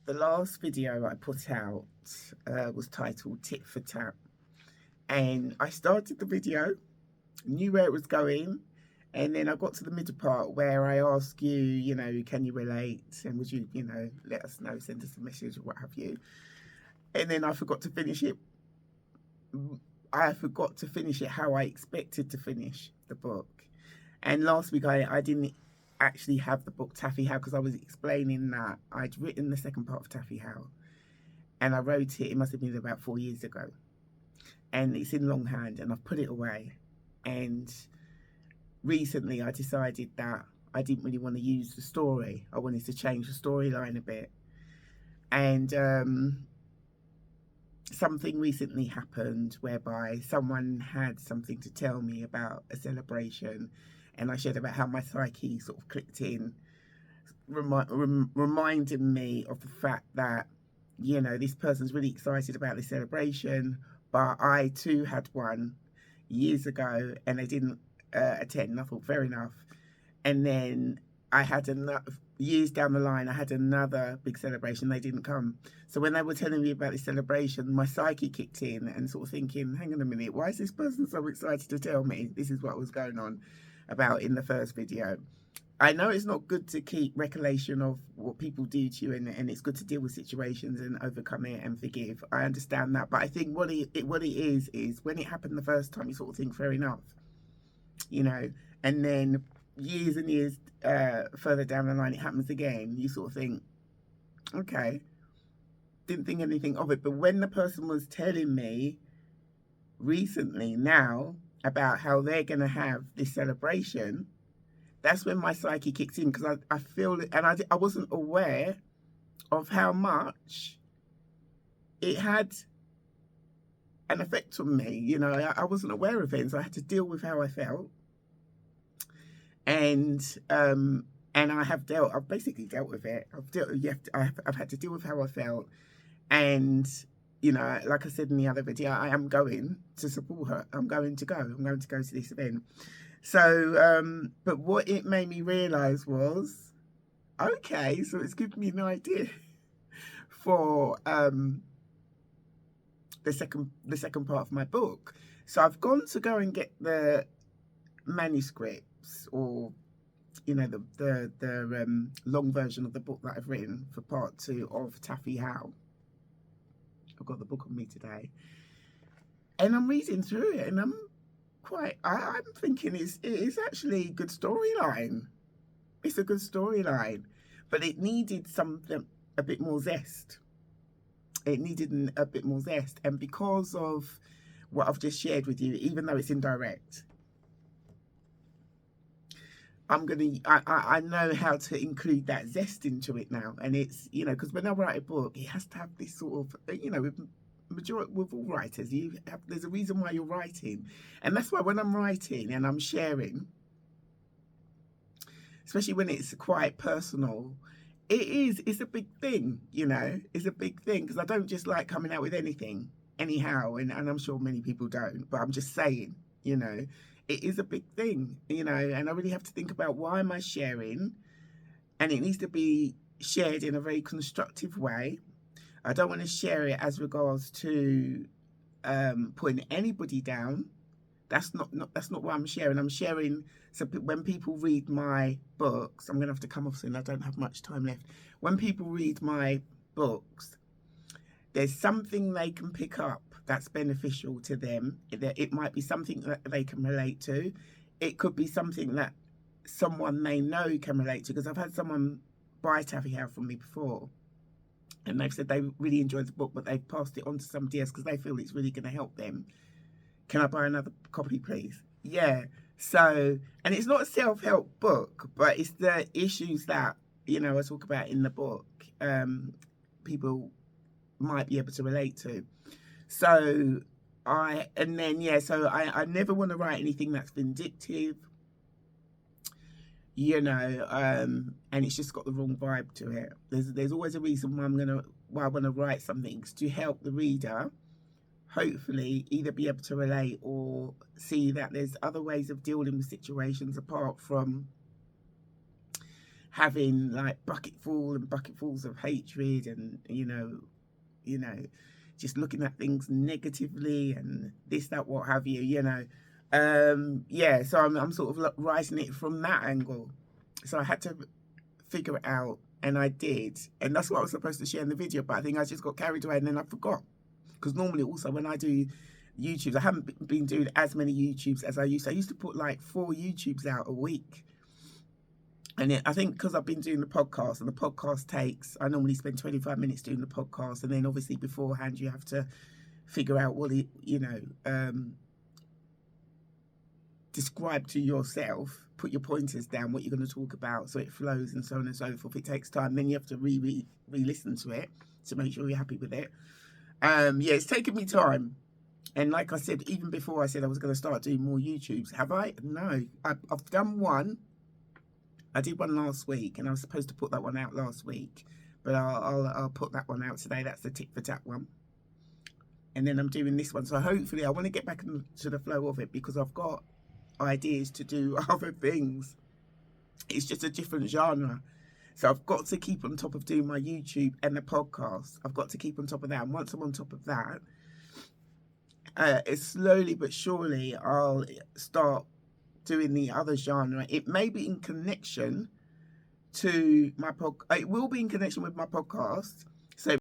The last video I put out was titled Tit for Tat, and I started the video, knew where it was going, and then I got to the middle part where I ask you, can you relate, and would you, let us know, send us a message or what have you. And then I forgot to finish it. I forgot to finish it how I expected to finish the book. And last week I didn't actually have the book Taffy How, because I was explaining that I'd written the second part of Taffy How, and I wrote it must have been about 4 years ago, and it's in longhand and I've put it away. And recently I decided that I didn't really want to use the story. I wanted to change the storyline a bit. And something recently happened whereby someone had something to tell me about a celebration, and I shared about how my psyche sort of clicked in, reminding me of the fact that, this person's really excited about this celebration, but I too had one years ago and they didn't attend. I thought, fair enough. And then I had years down the line, I had another big celebration. They didn't come. So when they were telling me about this celebration, my psyche kicked in and sort of thinking, hang on a minute, why is this person so excited to tell me? This is what was going on about in the first video. I know it's not good to keep recollection of what people do to you, and it's good to deal with situations and overcome it and forgive. I understand that. But I think what it is when it happened the first time, you sort of think, fair enough, and then years and years further down the line, it happens again. You sort of think, okay, didn't think anything of it. But when the person was telling me recently now about how they're going to have this celebration, that's when my psyche kicks in, because I feel it, and I wasn't aware of how much it had an effect on me. I wasn't aware of it, and so I had to deal with how I felt. And I've basically dealt with it. I've had to deal with how I felt, and like I said in the other video, I am going to support her. I'm going to go to this event. So, but what it made me realise was, okay, so it's given me an idea for the second part of my book. So I've gone to go and get the manuscripts, or the long version of the book that I've written for part 2 of Taffy How. I've got the book on me today, and I'm reading through it, and I'm thinking it is actually a good storyline. It's a good storyline, but it needed a bit more zest. It needed a bit more zest, and because of what I've just shared with you, even though it's indirect, I know how to include that zest into it now. And it's, because when I write a book, it has to have this sort of, with all writers, there's a reason why you're writing. And that's why when I'm writing and I'm sharing, especially when it's quite personal, it's a big thing, it's a big thing, because I don't just like coming out with anything anyhow, and I'm sure many people don't, but I'm just saying, it is a big thing, and I really have to think about, why am I sharing? And it needs to be shared in a very constructive way. I don't want to share it as regards to putting anybody down. That's not what I'm sharing. I'm sharing, so when people read my books, I'm going to have to come off soon, I don't have much time left. When people read my books, there's something they can pick up that's beneficial to them. It might be something that they can relate to. It could be something that someone they know can relate to, because I've had someone buy Taffy How from me before, and they've said they really enjoyed the book, but they've passed it on to somebody else because they feel it's really going to help them. Can I buy another copy, please? Yeah. So, and it's not a self-help book, but it's the issues that, I talk about in the book, people might be able to relate to. So I never want to write anything that's vindictive, and it's just got the wrong vibe to it. There's always a reason why I want to write something, to help the reader hopefully either be able to relate or see that there's other ways of dealing with situations apart from having like bucketfuls of hatred, and you know, just looking at things negatively and this, that, what have you, yeah. So I'm sort of like rising it from that angle. So I had to figure it out, and I did, and that's what I was supposed to share in the video. But I think I just got carried away, and then I forgot. Because normally, also when I do YouTubes, I haven't been doing as many YouTubes as I used to. I used to put like 4 YouTubes out a week. And I think because I've been doing the podcast, and the podcast I normally spend 25 minutes doing the podcast. And then obviously beforehand, you have to figure out what describe to yourself, put your pointers down, what you're going to talk about, so it flows and so on and so forth. It takes time. Then you have to re-listen to it to make sure you're happy with it. Yeah, it's taken me time. And like I said, even before I said I was going to start doing more YouTubes, have I? No. I've done one. I did one last week, and I was supposed to put that one out last week. But I'll put that one out today. That's the tit for tat one. And then I'm doing this one. So hopefully I want to get back into the flow of it, because I've got ideas to do other things. It's just a different genre. So I've got to keep on top of doing my YouTube and the podcast. I've got to keep on top of that. And once I'm on top of that, it's slowly but surely I'll start doing the other genre. It may be in connection to my it will be in connection with my podcast,